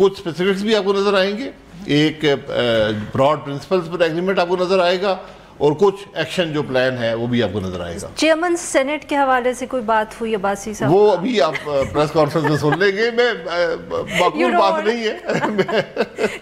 کچھ اسپیسیفکس بھی آپ کو نظر آئیں گے, ایک براڈ پرنسپلز پر ایگریمنٹ آپ کو نظر آئے گا, اور کچھ ایکشن جو پلان ہے وہ بھی آپ کو نظر آئے گا. چیئرمین سینٹ کے حوالے سے کوئی بات ہوئی عباسی صاحب؟ وہ ابھی آپ پریس کانفرنس میں سن لیں گے, میں معقول بات نہیں ہے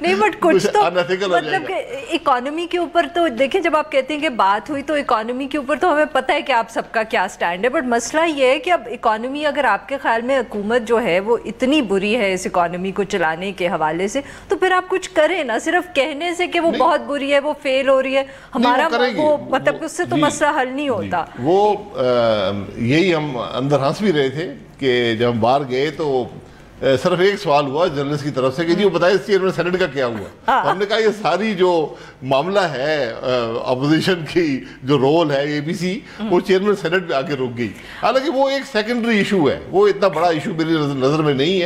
نہیں, بٹ کچھ تو مطلب کہ اکانومی کے اوپر تو دیکھیں, جب آپ کہتے ہیں کہ بات ہوئی تو اکانومی کے اوپر تو ہمیں پتہ ہے کہ آپ سب کا کیا سٹینڈ ہے, بٹ مسئلہ یہ ہے کہ اب اکانومی اگر آپ کے خیال میں حکومت جو ہے وہ اتنی بری ہے اس اکانومی کو چلانے کے حوالے سے, تو پھر آپ کچھ کریں نا, صرف کہنے سے کہ وہ بہت بری ہے, وہ فیل ہو رہی ہے, ہمارا وہ مطلب اس سے تو مسئلہ حل نہیں ہوتا. وہ یہی ہم اندر ہنس بھی رہے تھے کہ جب ہم باہر گئے تو صرف ایک سوال ہوا جرنلسٹ کی طرف سے کہ جی وہ بتائیں چیئرمین سینٹ کا کیا ہوا. ہم نے کہا یہ ساری جو معاملہ ہے اپوزیشن کی جو رول ہے اے بی سی, وہ چیئرمین سینٹ پہ آ کے رک گئی. حالانکہ وہ ایک سیکنڈری ایشو ہے, وہ اتنا بڑا ایشو میری نظر میں نہیں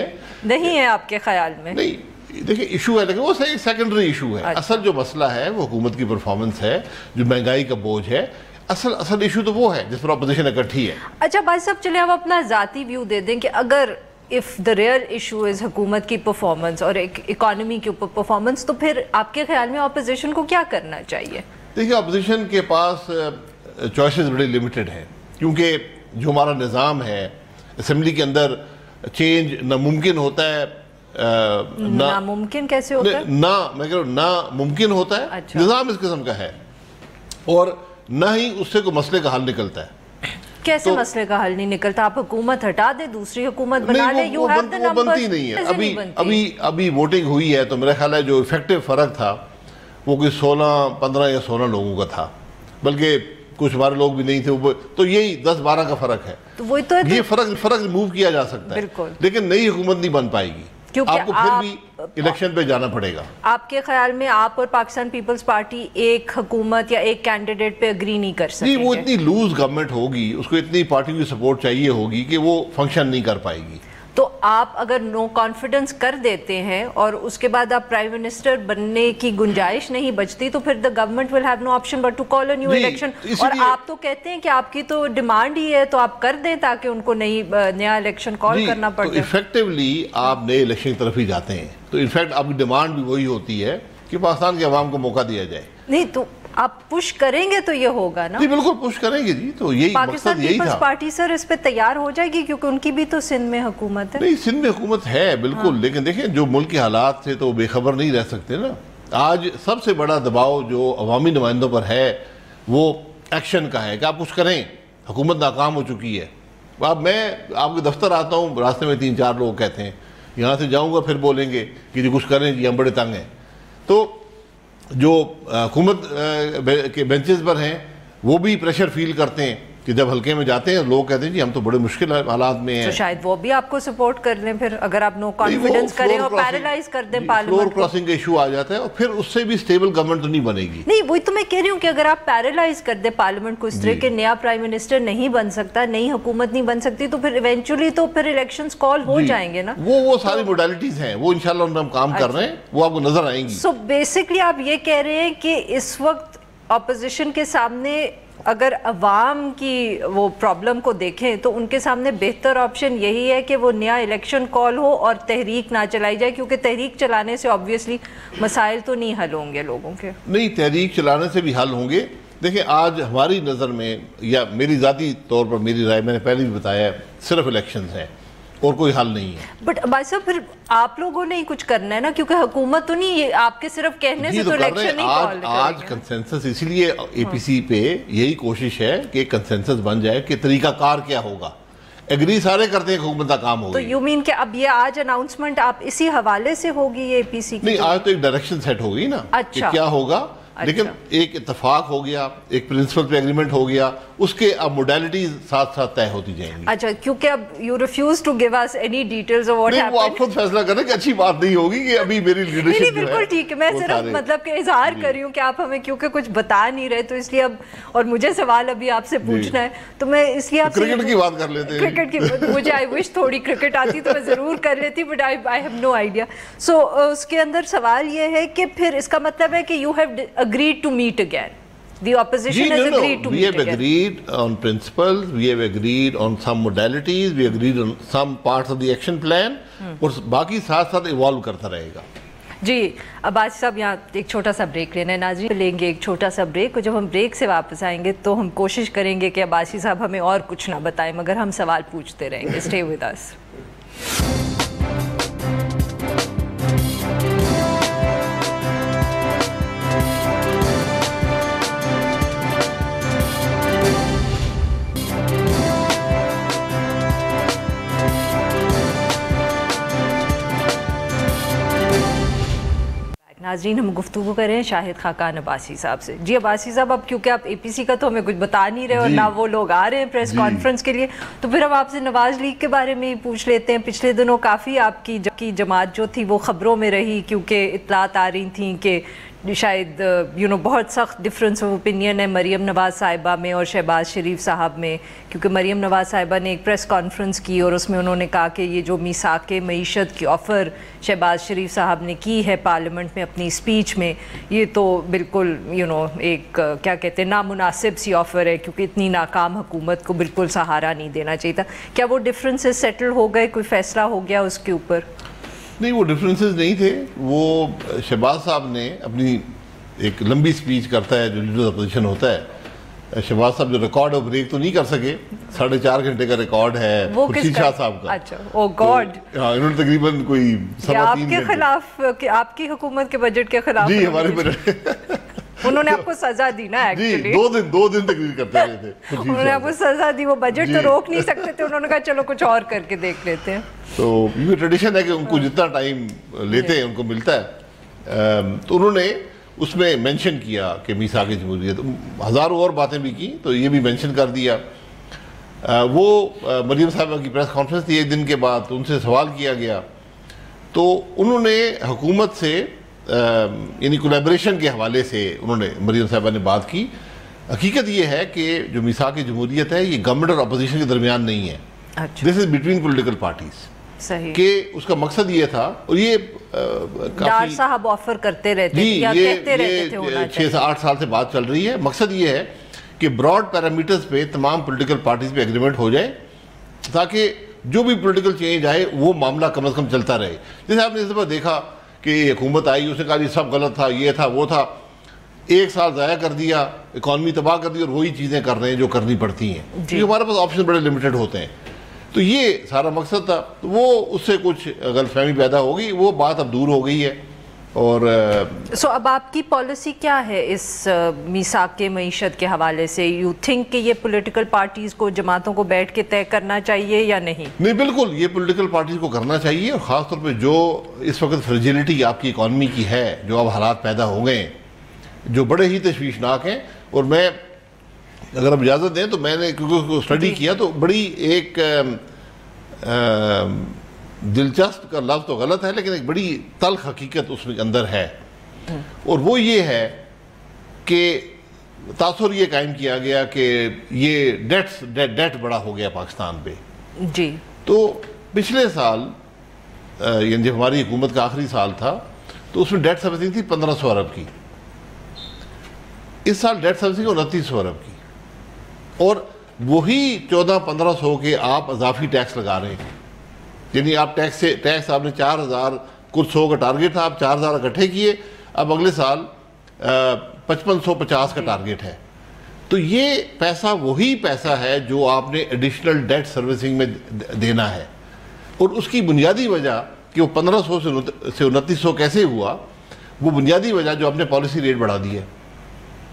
ہے آپ کے خیال میں. نہیں دیکھیں ایشو ہے, لیکن وہ سیکنڈری ایشو ہے. اصل جو مسئلہ ہے وہ حکومت کی پرفارمنس ہے, جو مہنگائی کا بوجھ ہے, اصل ایشو تو وہ ہے جس پر اپوزیشن اکٹھی ہے. اچھا بھائی صاحب, چلے آپ اپنا ذاتی ویو دے دیں کہ اگر if the real issue is حکومت کی پرفارمنس اور ایک اکانومی کے اوپر پرفارمنس, تو پھر آپ کے خیال میں اپوزیشن کو کیا کرنا چاہیے؟ دیکھیں اپوزیشن کے پاس چوائسز بڑی لمیٹڈ ہیں, کیونکہ جو ہمارا نظام ہے اسمبلی کے اندر چینج ناممکن ہوتا ہے. ناممکن کیسے ہوتا ہے؟ میں کہہ رہا ہوں ناممکن ہوتا ہے. نظام اس قسم کا ہے, اور نہ ہی اس سے کوئی مسئلے کا حل نکلتا ہے. کیسے مسئلے کا حل نہیں نکلتا؟ آپ حکومت ہٹا دیں, دوسری حکومت بنا لیں, وہ بنتی نہیں ہے. ابھی ووٹنگ ہوئی ہے تو میرا خیال ہے جو ایفیکٹو فرق تھا وہ کوئی 15 یا 16 لوگوں کا تھا, بلکہ کچھ ہمارے لوگ بھی نہیں تھے, تو یہی 10-12 کا فرق ہے. یہ فرق ریموو کیا جا سکتا ہے, لیکن نئی حکومت نہیں بن پائے گی. آپ کو پھر بھی الیکشن پہ جانا پڑے گا. آپ کے خیال میں آپ اور پاکستان پیپلز پارٹی ایک حکومت یا ایک کینڈیڈیٹ پہ اگری نہیں کر سکیں گے؟ وہ اتنی لوز گورنمنٹ ہوگی, اس کو اتنی پارٹی کی سپورٹ چاہیے ہوگی کہ وہ فنکشن نہیں کر پائے گی. تو آپ اگر نو کانفیڈنس کر دیتے ہیں اور اس کے بعد آپ پرائم منسٹر بننے کی گنجائش نہیں بچتی, تو پھر the government will have no option but to call a new election. اور آپ تو کہتے ہیں کہ آپ کی تو ڈیمانڈ ہی ہے, تو آپ کر دیں تاکہ ان کو نیا الیکشن کال کرنا پڑے. تو ایفیکٹولی آپ نئے الیکشن کی طرف ہی جاتے ہیں, تو انفیکٹ آپ کی ڈیمانڈ بھی وہی ہوتی ہے کہ پاکستان کے عوام کو موقع دیا جائے. نہیں تو آپ پش کریں گے تو یہ ہوگا نا؟ جی بالکل پش کریں گے جی, تو یہی پاکستان پیپلز پارٹی سر اس پہ تیار ہو جائے گی, کیونکہ ان کی بھی تو سندھ میں حکومت ہے. نہیں سندھ میں حکومت ہے بالکل, لیکن دیکھیں جو ملک کے حالات سے تو بے خبر نہیں رہ سکتے نا. آج سب سے بڑا دباؤ جو عوامی نمائندوں پر ہے وہ ایکشن کا ہے کہ آپ کچھ کریں. حکومت ناکام ہو چکی ہے. اب میں آپ کے دفتر آتا ہوں, راستے میں 3-4 لوگ کہتے ہیں یہاں سے جاؤں گا پھر بولیں گے کہ جی کچھ کریں جی, ہم بڑے تنگ ہیں. تو جو حکومت کے بینچز پر ہیں وہ بھی پریشر فیل کرتے ہیں کہ جب حلقے میں جاتے ہیں لوگ کہتے ہیں جی ہم تو بڑے مشکل حالات میں ہیں. تو شاید وہ بھی آپ کو سپورٹ کر لیں پھر, اگر آپ نو کانفیڈنس کریں اور پیرالائز کر دیں پارلیمنٹ. فلور کراسنگ کا ایشو آ جاتا ہے اور پھر اس سے بھی سٹیبل گورنمنٹ تو نہیں بنے گی. نہیں وہی تو میں کہہ رہی ہوں کہ اگر آپ پیرالائز کر دیں پارلیمنٹ کو اس طرح کہ نیا پرائم منسٹر نہیں بن سکتا, نئی حکومت نہیں بن سکتی, تو پھر ایونچولی تو پھر الیکشنز کال ہو جائیں گے نا. وہ ساری موڈیلٹیز ہیں, وہ انشاءاللہ ان پر ہم کام کر رہے ہیں, وہ آپ کو نظر آئیں گی. سو بیسکلی آپ یہ کہہ رہے ہیں کہ اس وقت اپوزیشن کے سامنے اگر عوام کی وہ پرابلم کو دیکھیں تو ان کے سامنے بہتر آپشن یہی ہے کہ وہ نیا الیکشن کال ہو اور تحریک نہ چلائی جائے, کیونکہ تحریک چلانے سے آبویسلی مسائل تو نہیں حل ہوں گے لوگوں کے. نہیں تحریک چلانے سے بھی حل ہوں گے. دیکھیں آج ہماری نظر میں یا میری ذاتی طور پر میری رائے, میں نے پہلے بھی بتایا, صرف الیکشنز ہیں اور کوئی حل نہیں ہے. بٹ بھائی صاحب پھر آپ لوگوں نے ہی کچھ کرنا ہے نا, کیونکہ حکومت تو نہیں, یہ آپ کے صرف کہنے سے تو الیکشن نہیں کال کریں گے. آج کنسنسس, اسی لیے اے پی سی پہ یہی کوشش ہے کہ کنسنسس بن جائے کہ طریقہ کار کیا ہوگا. ایگری سارے کرتے ہیں کہ حکومت کا کام ہوگا. تو یو مین کہ اب یہ آج اناؤنسمنٹ آپ اسی حوالے سے ہوگی یہ اے پی سی کی؟ نہیں آج تو ایک ڈائریکشن سیٹ ہو گئی نا کہ کیا ہوگا, لیکن ایک اتفاق ہو گیا, ایک پرنسپل پہ ایگریمنٹ ہو گیا, اس کے اب موڈیلٹیز ساتھ ساتھ طے ہوتی جائیں گی. اچھا کیونکہ اب you refuse to give us any details of what happen. وہ آپ خود فیصلہ کریں کہ اچھی بات نہیں ہوگی کہ ابھی میری لیڈرشپ جو ہے. بالکل ٹھیک ہے, میں صرف مطلب کہ اظہار کر رہی ہوں کہ آپ ہمیں کیونکہ کچھ بتا نہیں رہے, تو اس لیے اب اور مجھے سوال ابھی آپ سے پوچھنا ہے, تو میں اس لیے آپ سے کرکٹ کی بات کر لیتے ہیں. کرکٹ کی مجھے آئی وش تھوڑی کرکٹ آتی تو میں ضرور کر لیتی, but I have no idea. So اس کے اندر سوال یہ ہے کہ پھر اس کا مطلب ہے کہ you have agreed to meet again. The opposition has agreed to we meet have again. agreed on principles, we have agreed on some modalities, we agreed on some parts of the action plan, اور باقی ساتھ ساتھ evolve کرتا رہے گا. جی عباسی صاحب یہاں ایک چھوٹا سا بریک لینا ہے. ناظرین لیں گے ایک چھوٹا سا بریک, اور جب ہم بریک سے واپس آئیں گے تو ہم کوشش کریں گے کہ عباسی صاحب ہمیں اور کچھ نہ بتائیں مگر ہم سوال پوچھتے رہیں گے. Stay with us. ناظرین ہم گفتگو کر رہے ہیں شاہد خاقان عباسی صاحب سے. جی عباسی صاحب, اب کیونکہ آپ اے پی سی کا تو ہمیں کچھ بتا نہیں رہے اور نہ وہ لوگ آ رہے ہیں پریس کانفرنس کے لیے, تو پھر ہم آپ سے نواز لیگ کے بارے میں ہی پوچھ لیتے ہیں. پچھلے دنوں کافی آپ کی جماعت جو تھی وہ خبروں میں رہی, کیونکہ اطلاعات آ رہی تھیں کہ شاید بہت سخت ڈفرینس آف اوپینین ہے مریم نواز صاحبہ میں اور شہباز شریف صاحب میں, کیونکہ مریم نواز صاحبہ نے ایک پریس کانفرنس کی اور اس میں انہوں نے کہا کہ یہ جو میثاق معیشت کی آفر شہباز شریف صاحب نے کی ہے پارلیمنٹ میں اپنی اسپیچ میں, یہ تو بالکل ایک کیا کہتے ہیں نامناسب سی آفر ہے, کیونکہ اتنی ناکام حکومت کو بالکل سہارا نہیں دینا چاہیے تھا. کیا وہ ڈفرینسز سیٹل ہو گئے, کوئی فیصلہ ہو گیا اس کے اوپر؟ نہیں, وہ ڈفرینسز نہیں تھے. وہ شہباز صاحب نے اپنی ایک لمبی سپیچ کرتا ہے جو لیڈر اپوزیشن ہوتا ہے, شہباز صاحب جو ریکارڈ اور بریک تو نہیں کر سکے, 4.5 گھنٹے کا ریکارڈ ہے خورشید شاہ صاحب کا. اچھا, او گاڈ, انہوں نے تقریباً کوئی 3.5 آپ کے خلاف, آپ کی حکومت کے بجٹ کے خلاف؟ جی ہمارے بجٹ انہوں نے آپ کو سزا دی نا ایکچولی. 2 دن تقریر کرتے رہے تھے. انہوں نے آپ کو سزا دی, وہ بجٹ تو روک نہیں سکتے تھے, انہوں نے کہا چلو کچھ اور کر کے دیکھ لیتے ہیں. تو یہ ٹریڈیشن ہے کہ ان کو جتنا ٹائم لیتے ہیں ان کو ملتا ہے. تو انہوں نے اس میں مینشن کیا کہ میثاق جمہوریت, ہزاروں اور باتیں بھی کی, تو یہ بھی مینشن کر دیا. وہ مریم صاحبہ کی پریس کانفرنس تھی ایک دن کے بعد, تو ان سے سوال کیا گیا, تو انہوں نے حکومت سے یعنی کولیبریشن کے حوالے سے انہوں نے مریم صاحبہ نے بات کی. حقیقت یہ ہے کہ جو میثاق جمہوریت ہے یہ گورنمنٹ اور اپوزیشن کے درمیان نہیں ہے, دس از بٹوین پولیٹیکل پارٹیز. کہ اس کا مقصد یہ تھا, اور یہ ڈار صاحب آفر کرتے رہتے تھے یا کہتے رہتے تھے, 6 سے 8 سال سے بات چل رہی ہے. مقصد یہ ہے کہ براڈ پیرامیٹرز پہ تمام پولیٹیکل پارٹیز پہ ایگریمنٹ ہو جائے, تاکہ جو بھی پولیٹیکل چینج آئے وہ معاملہ کم از کم چلتا رہے. جیسے آپ نے اس دفعہ دیکھا کہ حکومت آئی, اس نے کہا یہ سب غلط تھا, یہ تھا وہ تھا, 1 سال ضائع کر دیا, اکانومی تباہ کر دی, اور وہی چیزیں کر رہے ہیں جو کرنی پڑتی ہیں, کیونکہ ہمارے پاس آپشن بڑے لمیٹڈ ہوتے ہیں. تو یہ سارا مقصد تھا. وہ اس سے کچھ غلط فہمی پیدا ہوگی, وہ بات اب دور ہو گئی ہے. اور اب آپ کی پالیسی کیا ہے اس میثاق معیشت کے حوالے سے؟ یو تھنک کہ یہ پولیٹیکل پارٹیز کو, جماعتوں کو بیٹھ کے طے کرنا چاہیے یا نہیں؟ نہیں, بالکل یہ پولیٹیکل پارٹیز کو کرنا چاہیے, اور خاص طور پہ جو اس وقت فرجیلٹی آپ کی اکانومی کی ہے, جو اب حالات پیدا ہو گئے ہیں جو بڑے ہی تشویشناک ہیں. اور میں اگر آپ اجازت دیں تو میں نے کیونکہ اسٹڈی کیا تو بڑی ایک دلچسپ کا لفظ تو غلط ہے, لیکن ایک بڑی تلخ حقیقت اس میں اندر ہے, اور وہ یہ ہے کہ تاثر یہ قائم کیا گیا کہ یہ ڈیٹ بڑا ہو گیا پاکستان پہ. جی, تو پچھلے سال یعنی جب ہماری حکومت کا آخری سال تھا تو اس میں ڈیٹ سروسنگ تھی 1500 ارب کی. اس سال ڈیٹ سروسنگ 2900 ارب کی, اور وہی 1400-1500 کے آپ اضافی ٹیکس لگا رہے ہیں. یعنی آپ ٹیکس آپ نے 4000 کچھ 100 کا ٹارگیٹ تھا, آپ 4000 اکٹھے کیے, اب اگلے سال 5550 کا ٹارگیٹ ہے. تو یہ پیسہ وہی پیسہ ہے جو آپ نے ایڈیشنل ڈیٹ سروسنگ میں دینا ہے. اور اس کی بنیادی وجہ کہ وہ 1500 سے 2900 کیسے ہوا, وہ بنیادی وجہ جو آپ نے پالیسی ریٹ بڑھا دی ہے.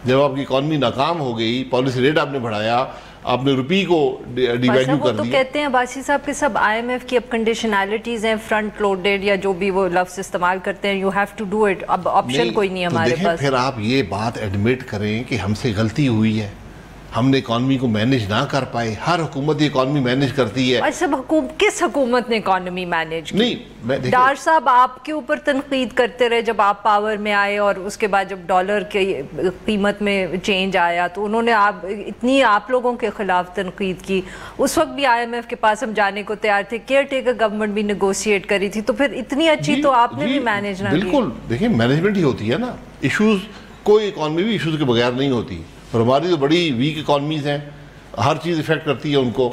جب آپ کی اکانومی ناکام ہو گئی, پالیسی ریٹ آپ نے بڑھایا, آپ نے روپی کو ڈی ویلیو کر دیا. وہ تو کہتے ہیں عباسی صاحب کہ سب آئی ایم ایف کی اب کنڈیشنالٹیز ہیں, فرنٹ لوڈڈ یا جو بھی وہ لفظ استعمال کرتے ہیں, you have to do it, اب آپشن کوئی نہیں ہمارے پاس. پھر آپ یہ بات ایڈمٹ کریں کہ ہم سے غلطی ہوئی ہے, ہم نے اکانومی کو مینیج نہ کر پائے. ہر حکومت اکانومی مینیج کرتی ہے. اچھا, کس حکومت نے اکانومی مینیج کی؟ نہیں, ڈار صاحب آپ کے اوپر تنقید کرتے رہے جب آپ پاور میں آئے, اور اس کے بعد جب ڈالر کی قیمت میں چینج آیا تو انہوں نے اتنی آپ لوگوں کے خلاف تنقید کی. اس وقت بھی آئی ایم ایف کے پاس ہم جانے کو تیار تھے, کیئر ٹیکر گورنمنٹ بھی نیگوشیٹ کری تھی, تو پھر اتنی اچھی تو آپ نے بھی مینیج نہ کی. بالکل, دیکھیں مینجمنٹ ہی ہوتی ہے نا. ایشوز, کوئی اکانومی بھی ایشوز کے بغیر نہیں ہوتی. اور ہماری تو بڑی ویک اکانومیز ہیں, ہر چیز افیکٹ کرتی ہے ان کو.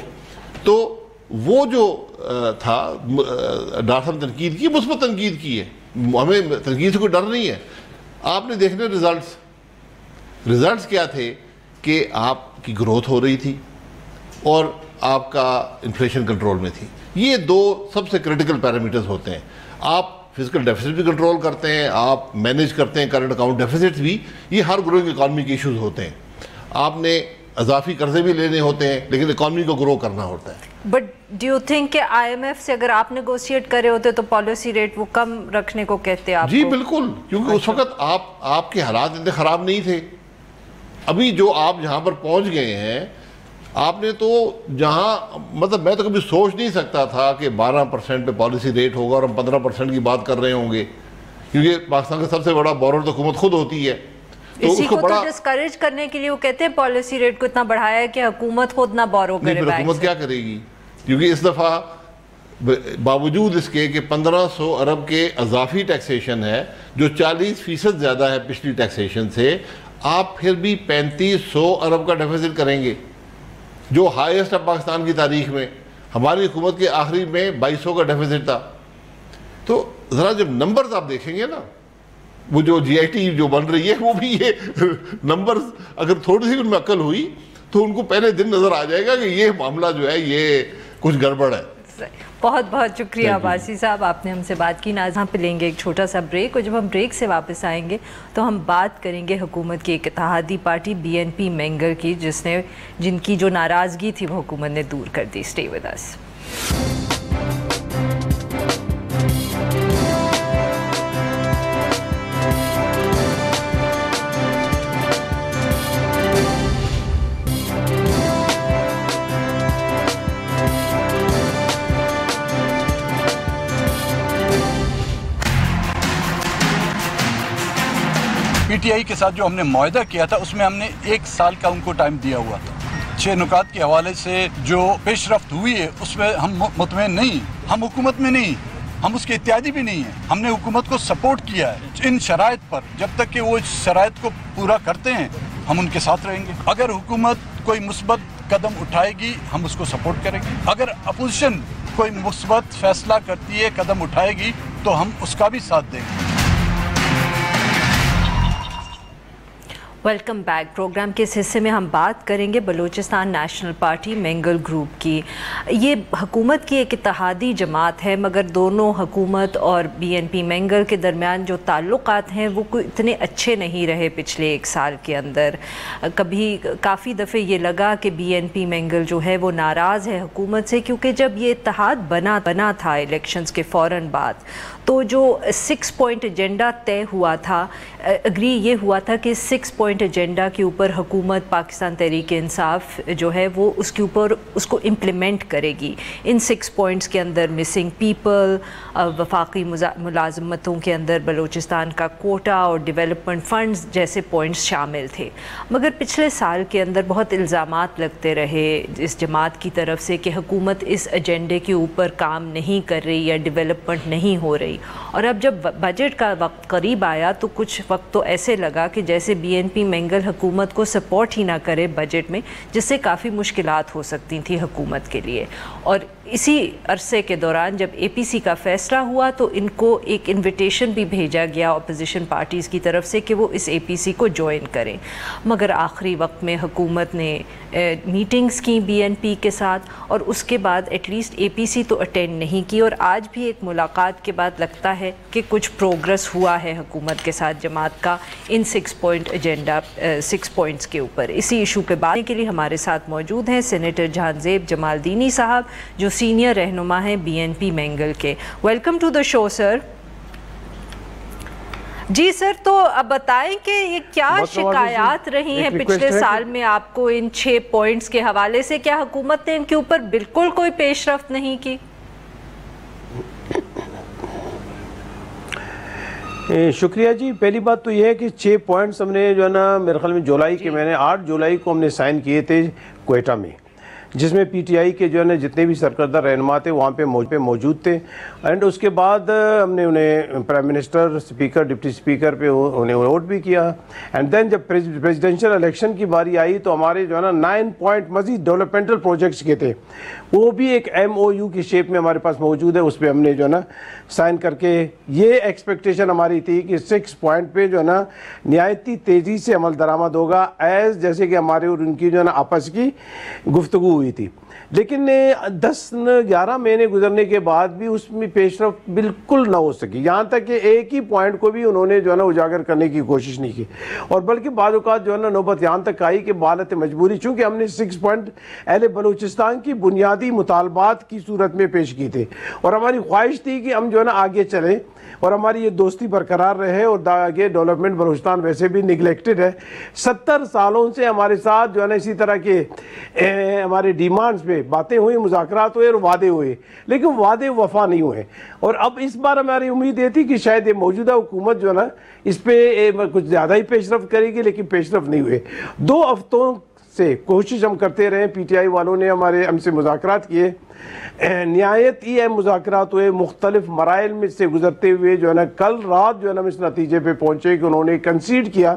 تو وہ جو تھا ڈاکٹر صاحب نے تنقید کی, مثبت تنقید کی ہے, ہمیں تنقید سے کوئی ڈر نہیں ہے. آپ نے دیکھنے ریزلٹس کیا تھے کہ آپ کی گروتھ ہو رہی تھی اور آپ کا انفلیشن کنٹرول میں تھی. یہ دو سب سے کرٹیکل پیرامیٹرز ہوتے ہیں. آپ فزیکل ڈیفیسٹ بھی کنٹرول کرتے ہیں, آپ مینیج کرتے ہیں کرنٹ اکاؤنٹ ڈیفیسٹ بھی. یہ ہر گروئنگ اکانومی کے ایشوز ہوتے ہیں. آپ نے اضافی قرضے بھی لینے ہوتے ہیں لیکن اکانومی کو گرو کرنا ہوتا ہے. بٹ ڈو یو تھنک کہ آئی ایم ایف سے اگر آپ نیگوشیٹ کرے ہوتے تو پالیسی ریٹ وہ کم رکھنے کو کہتے آپ؟ جی بالکل, کیونکہ اس وقت آپ کے حالات اتنے خراب نہیں تھے. ابھی جو آپ جہاں پر پہنچ گئے ہیں, آپ نے تو جہاں مطلب میں تو کبھی سوچ نہیں سکتا تھا کہ 12% پہ پالیسی ریٹ ہوگا اور ہم 15% کی بات کر رہے ہوں گے, کیونکہ پاکستان کا سب سے بڑا بورر تو حکومت خود ہوتی ہے. اسی کو تو ڈسکریج کرنے کے لیے وہ کہتے ہیں پالیسی ریٹ کو اتنا بڑھایا ہے کہ حکومت خود نہ بورو کرے. پھر حکومت کیا کرے گی؟ کیونکہ اس دفعہ باوجود اس کے کہ 1500 ارب کے اضافی ٹیکسیشن ہے جو 40% زیادہ ہے پچھلی ٹیکسیشن سے, آپ پھر بھی 3500 ارب کا ڈیفیسٹ کریں گے جو ہائیسٹ ہے پاکستان کی تاریخ میں. ہماری حکومت کے آخری میں 2200 کا ڈیفیسٹ تھا. تو ذرا جب نمبرز آپ دیکھیں گے نا, وہ جو جی آئی ٹی جو بن رہی ہے وہ بھی یہ نمبرز اگر تھوڑی سی ان میں عقل ہوئی تو ان کو پہلے دن نظر آ جائے گا کہ یہ معاملہ جو ہے یہ کچھ گڑبڑ ہے. بہت بہت شکریہ عباسی صاحب, آپ نے ہم سے بات کی. ناظرین پہ لیں گے ایک چھوٹا سا بریک, اور جب ہم بریک سے واپس آئیں گے تو ہم بات کریں گے حکومت کی ایک اتحادی پارٹی BNP مینگل کی, جن کی جو ناراضگی تھی وہ حکومت نے دور کر دی. Stay with us. PTI کے ساتھ جو ہم نے معاہدہ کیا تھا اس میں ہم نے 1 سال کا ان کو ٹائم دیا ہوا تھا. 6 نکات کے حوالے سے جو پیش رفت ہوئی ہے اس میں ہم مطمئن نہیں. ہم حکومت میں نہیں, ہم اس کے اتحادی بھی نہیں ہیں. ہم نے حکومت کو سپورٹ کیا ہے ان شرائط پر. جب تک کہ وہ اس شرائط کو پورا کرتے ہیں ہم ان کے ساتھ رہیں گے. اگر حکومت کوئی مثبت قدم اٹھائے گی ہم اس کو سپورٹ کریں گے. اگر اپوزیشن کوئی مثبت فیصلہ کرتی ہے, قدم اٹھائے گی تو ہم اس کا بھی ساتھ دیں گے. Welcome back. پروگرام کے اس حصے میں ہم بات کریں گے Balochistan national party Mengal group کی. یہ حکومت کی ایک اتحادی جماعت ہے, مگر دونوں حکومت اور BNP مینگل کے درمیان جو تعلقات ہیں وہ کوئی اتنے اچھے نہیں رہے پچھلے 1 سال کے اندر. کافی دفعے یہ لگا کہ BNP مینگل جو ہے وہ ناراض ہے حکومت سے, کیونکہ جب یہ اتحاد بنا تھا الیکشنز کے فوراً بعد تو جو 6 پوائنٹ ایجنڈا طے ہوا تھا, اگری یہ ہوا تھا کہ 6 پوائنٹ ایجنڈا کے اوپر حکومت پاکستان تحریک انصاف جو ہے وہ اس کے اوپر اس کو امپلیمنٹ کرے گی. ان 6 پوائنٹس کے اندر مسنگ پیپل, وفاقی ملازمتوں کے اندر بلوچستان کا کوٹا اور ڈیولپمنٹ فنڈز جیسے پوائنٹس شامل تھے. مگر پچھلے سال کے اندر بہت الزامات لگتے رہے اس جماعت کی طرف سے کہ حکومت اس ایجنڈے کے اوپر کام نہیں کر رہی یا ڈیولپمنٹ نہیں ہو رہی. اور اب جب بجٹ کا وقت قریب آیا تو کچھ وقت تو ایسے لگا کہ جیسے BNP مینگل حکومت کو سپورٹ ہی نہ کرے بجٹ میں, جس سے کافی مشکلات ہو سکتی تھیں حکومت کے لیے. اور اسی عرصے کے دوران جب APC کا فیصلہ ہوا تو ان کو ایک انویٹیشن بھی بھیجا گیا اپوزیشن پارٹیز کی طرف سے کہ وہ اس APC کو جوائن کریں. مگر آخری وقت میں حکومت نے میٹنگز کی BNP کے ساتھ, اور اس کے بعد ایٹ لیسٹ APC تو اٹینڈ نہیں کی. اور آج بھی ایک ملاقات کے بعد لگتا ہے کہ کچھ پروگرس ہوا ہے حکومت کے ساتھ جماعت کا ان 6 پوائنٹ ایجنڈا 6 پوائنٹس کے اوپر. اسی ایشو پہ بات کے لیے ہمارے ساتھ موجود ہیں سینیٹر جہانزیب جمالدینی صاحب, جو سینئر رہنما ہیں BNP مینگل کے. ویلکم ٹو دا شو سر. جی سر, تو اب بتائیں کہ یہ کیا شکایات رہی ہیں پچھلے سال میں آپ کو ان 6 پوائنٹس کے حوالے سے؟ کیا حکومت نے ان کے اوپر بالکل کوئی پیش رفت نہیں کی؟ شکریہ جی. پہلی بات تو یہ ہے کہ 6 پوائنٹس ہم نے جو ہے نا میرے خیال میں جولائی کے مہینے 8 جولائی کو ہم نے سائن کیے تھے کوئٹہ میں. جس میں پی ٹی آئی کے جو ہے نا جتنے بھی سرکردہ رہنما تھے وہاں پہ موجود تھے. اینڈ اس کے بعد ہم نے انہیں prime minister, speaker, deputy speaker پہ انہیں ووٹ بھی کیا. اینڈ دین جب پریزیڈنشل الیکشن کی باری آئی تو ہمارے جو ہے نا 9 پوائنٹ مزید ڈیولپمنٹل پروجیکٹس کے تھے, وہ بھی ایک MOU کی شیپ میں ہمارے پاس موجود ہے. اس پہ ہم نے جو ہے نا سائن کر کے یہ ایکسپیکٹیشن ہماری تھی کہ 6 پوائنٹ پہ جو ہے نا نہایتی تیزی سے عمل درآمد ہوگا, ایز جیسے کہ ہمارے اور ان کی جو ہے نا آپس کی گفتگو ہوئی تھی. لیکن 10-11 مہینے گزرنے کے بعد بھی اس میں پیش رفت بالکل نہ ہو سکی, یہاں تک کہ ایک ہی پوائنٹ کو بھی انہوں نے جو ہے نا اجاگر کرنے کی کوشش نہیں کی. اور بلکہ بعض اوقات جو ہے نا نوبت یہاں تک آئی کہ بحالت مجبوری, چونکہ ہم نے 6 پوائنٹ اہل بلوچستان کی بنیادی مطالبات کی صورت میں پیش کی تھے, اور ہماری خواہش تھی کہ ہم جو ہے نا آگے چلیں اور ہماری یہ دوستی برقرار رہے, اور آگے ڈیولپمنٹ بلوچستان ویسے بھی نگلیکٹڈ ہے. 70 سالوں سے ہمارے ساتھ جو ہے نا اسی طرح کے ہمارے ڈیمانڈز پہ باتیں ہوئی, مذاکرات ہوئے اور وعدے ہوئے, لیکن وعدے وفا نہیں ہوئے. اور اب اس بار ہماری امید یہ تھی کہ شاید یہ موجودہ حکومت جو ہے نا اس پہ کچھ زیادہ ہی پیش رفت کرے گی, لیکن پیش رفت نہیں ہوئے. 2 ہفتوں سے کوشش ہم کرتے رہے, پی ٹی آئی والوں نے ہم سے مذاکرات کیے, نہایت ہی اہم مذاکرات ہوئے, مختلف مراحل میں سے گزرتے ہوئے جو ہے نا کل رات جو ہے نا ہم اس نتیجے پہ پہنچے کہ انہوں نے کنسیڈ کیا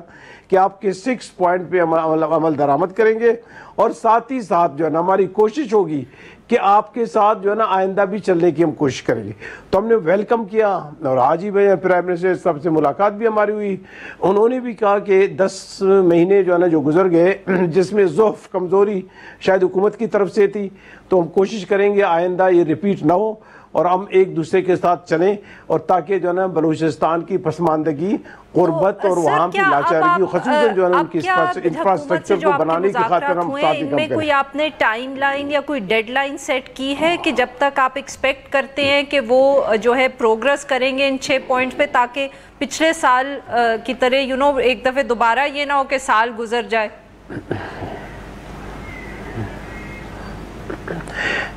کہ آپ کے 6 پوائنٹ پہ عمل درآمد کریں گے, اور ساتھ ہی ساتھ جو ہے نا ہماری کوشش ہوگی کہ آپ کے ساتھ جو ہے نا آئندہ بھی چلنے کی ہم کوشش کریں گے. تو ہم نے ویلکم کیا, اور آج ہی پرائم منسٹر صاحب سے ملاقات بھی ہماری ہوئی. انہوں نے بھی کہا کہ 10 مہینے جو ہے نا جو گزر گئے, جس میں ضعف, کمزوری شاید حکومت کی طرف سے تھی, تو ہم کوشش کریں گے آئندہ یہ ریپیٹ نہ ہو, اور ہم ایک دوسرے کے ساتھ چلیں, اور تاکہ جو ہے نا بلوچستان کی پسماندگی, غربت اور وہاں کی لاچارگی, خصوصاً جو ہے نا ان کی انفراسٹرکچر کو بنانے کی خاطر ہم ساتھ ہی کام کریں. کوئی آپ نے ٹائم لائن یا کوئی ڈیڈ لائن سیٹ کی ہے کہ جب تک آپ ایکسپیکٹ کرتے ہیں کہ وہ جو ہے پروگرس کریں گے ان 6 پوائنٹ پہ, تاکہ پچھلے سال کی طرح ایک دفعہ دوبارہ یہ نہ ہو کہ سال گزر جائے؟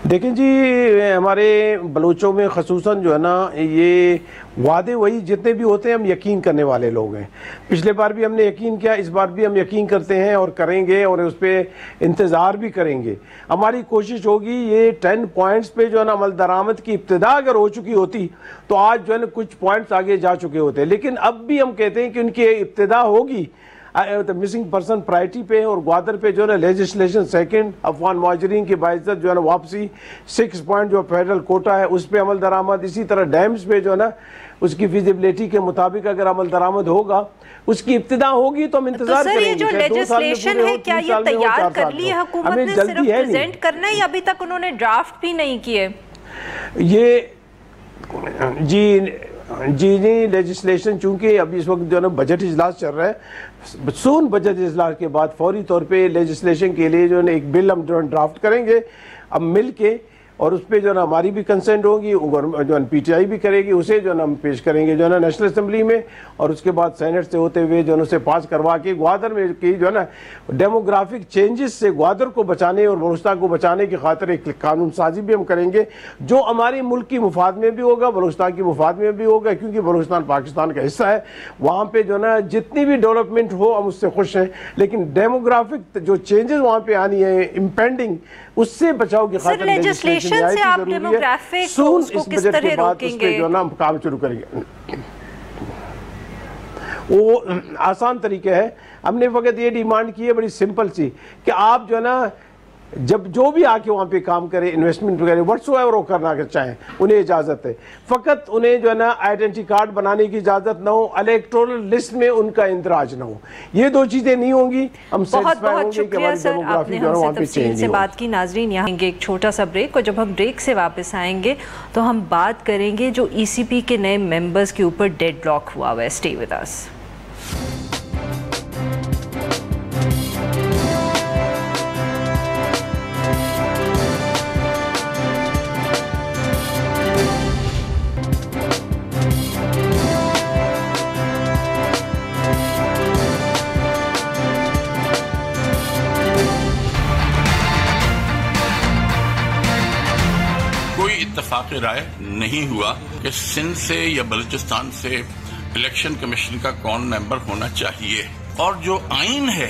دیکھیں جی, ہمارے بلوچوں میں خصوصاً جو ہے نا یہ وعدے وہی جتنے بھی ہوتے ہیں ہم یقین کرنے والے لوگ ہیں. پچھلے بار بھی ہم نے یقین کیا, اس بار بھی ہم یقین کرتے ہیں اور کریں گے, اور اس پہ انتظار بھی کریں گے. ہماری کوشش ہوگی یہ 10 پوائنٹس پہ جو ہے نا عمل درآمد کی ابتدا اگر ہو چکی ہوتی تو آج جو ہے نا کچھ پوائنٹس آگے جا چکے ہوتے, لیکن اب بھی ہم کہتے ہیں کہ ان کی ابتدا ہوگی مسنگ پرسن پرائرٹی پہ, اور گوادر پہ جو ہے نا لیجسلیشن سیکنڈ, افغان مہاجرین کی باعزت جو ہے نا واپسی, 6 پوائنٹ جو فیڈرل کوٹا ہے اس پہ عمل درآمد, اسی طرح ڈیمز پہ جو ہے نا اس کی فیزیبلٹی کے مطابق اگر عمل درآمد ہوگا, اس کی ابتدا ہوگی تو ہم انتظار کریں گے. تو سر یہ جو لیجسلیشن ہے کیا یہ تیار کر لی ہے حکومت نے, صرف پریزنٹ کرنا ہے, یا ابھی تک انہوں نے ڈرافٹ بھی نہیں کیے؟ یہ جی نہیں, لیجسلیشن چونکہ ابھی اس وقت جو ہے نا بجٹ اجلاس چل رہا ہے, سون بجٹ اجلاس کے بعد فوری طور پہ لیجسلیشن کے لیے جو ہے نا ایک بل ہم جو ہے ڈرافٹ کریں گے اب مل کے, اور اس پہ جو ہے نا ہماری بھی کنسنٹ ہوگی, جو ہے پی ٹی آئی بھی کرے گی, اسے جو ہے نا ہم پیش کریں گے جو ہے نا نیشنل اسمبلی میں, اور اس کے بعد سینٹ سے ہوتے ہوئے جو ہے نا اسے پاس کروا کے گوادر میں کی جو ہے نا ڈیموگرافک چینجز سے گوادر کو بچانے اور بلوچستان کو بچانے کی خاطر ایک قانون سازی بھی ہم کریں گے, جو ہمارے ملک کی مفاد میں بھی ہوگا, بلوچستان کی مفاد میں بھی ہوگا, کیونکہ بلوچستان پاکستان کا حصہ ہے. وہاں پہ جو ہے نا جتنی بھی ڈیولپمنٹ ہو ہم اس سے خوش ہیں, لیکن ڈیموگرافک جو چینجز وہاں پہ آنی ہے امپینڈنگ, اس سے بچاؤ کی خاطر لیجسلیشن سے آپ ڈیموگرافک کو اس کس طرح روکیں گے؟ جو ہے نا ہم کام شروع کریں گے. وہ آسان طریقہ ہے, ہم نے فقط یہ ڈیمانڈ کی ہے بڑی سمپل سی, کہ آپ جو ہے نا جب جو بھی آ کے وہاں پہ کام کرے, انویسٹمنٹ کرے, واٹس ایور وہ کرنا چاہیں, انہیں اجازت ہے. فقط انہیں جو ہے نا آئیڈینٹی کارڈ بنانے کی اجازت نہ ہو, الیکٹورل لسٹ میں ان کا اندراج نہ ہو. یہ 2 چیزیں نہیں ہوں گی, ہم سیٹسفائی ہوں گے کہ ہماری ڈیموگرافی جو ہے وہاں پہ چینج سے بات کی. ناظرین یہاں ایک چھوٹا سا بریک, اور جب ہم بریک سے واپس آئیں گے تو ہم بات کریں گے جو ای سی پی کے نئے ممبرز کے اوپر ڈیڈ لاک ہوا ہوا ہے. Stay with us. اتفاق رائے نہیں ہوا کہ سندھ سے یا بلوچستان سے الیکشن کمیشن کا کون ممبر ہونا چاہیے, اور جو آئین ہے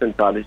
45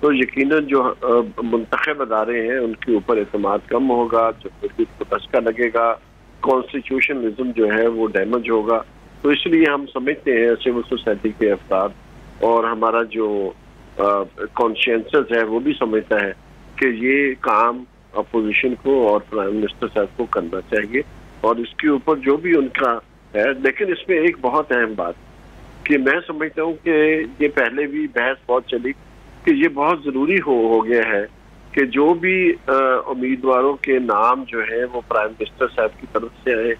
تو یقیناً جو منتخب ادارے ہیں ان کے اوپر اعتماد کم ہوگا، جمہوریت کو دھچکا لگے گا، کانسٹیٹیوشنلزم جو ہے وہ ڈیمیج ہوگا. تو اس لیے ہم سمجھتے ہیں سول سوسائٹی کے افراد اور ہمارا جو کانشینسس ہے وہ بھی سمجھتا ہے کہ یہ کام اپوزیشن کو اور پرائم منسٹر صاحب کو کرنا چاہیے اور اس کے اوپر جو بھی ان کا ہے. لیکن اس میں ایک بہت اہم بات کہ میں سمجھتا ہوں کہ یہ پہلے بھی بحث بہت چلی کہ یہ بہت ضروری ہو گیا ہے کہ جو بھی امیدواروں کے نام جو ہیں وہ پرائم منسٹر صاحب کی طرف سے آئے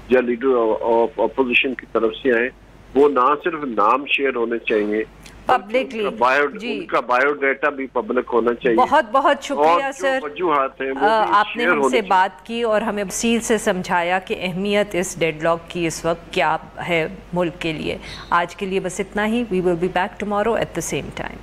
یا لیڈر آف اپوزیشن کی طرف سے آئے، وہ نہ صرف نام شیئر ہونے چاہیے، پبلکلی ان کا بایو ڈیٹا بھی پبلک ہونا چاہیے. بہت بہت شکریہ سر، وجوہات ہیں آپ نے ہم سے بات کی اور ہمیں تفصیل سے سمجھایا کہ اہمیت اس ڈیڈ لاک کی اس وقت کیا ہے ملک کے لیے. آج کے لیے بس اتنا ہی. We will be back tomorrow at the same time.